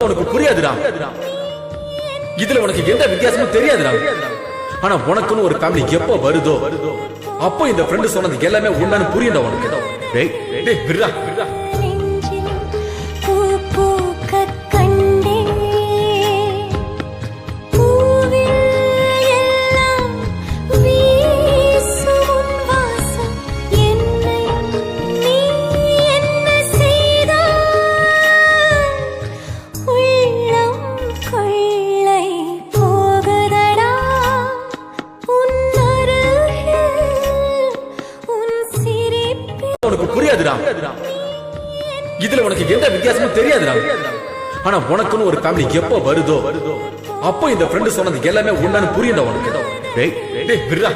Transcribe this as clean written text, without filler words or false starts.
உனக்கு புரியாதுடா. இதுல உனக்கு எந்த வித்தியாசமும் தெரியாதுடா. ஆனா உனக்குன்னு ஒரு ஃபேமிலி எப்போ வருதோ அப்போ இந்த ஃப்ரெண்ட் சொன்னது எல்லாமே உண்மைன்னு புரியும்டா உனக்கு. டேய் டேய் விடுடா. உனக்கு புரியாதுடா. இதுல உனக்கு எந்த வித்தியாசமும் தெரியாதுடா. ஆனா உனக்குன்னு ஒரு ஃபேமிலி எப்போ வருதோ அப்போ இந்த ஃப்ரெண்ட் சொன்னது எல்லாமே உண்மைன்னு புரியும்டா உனக்கு. டேய் டேய் விடுடா.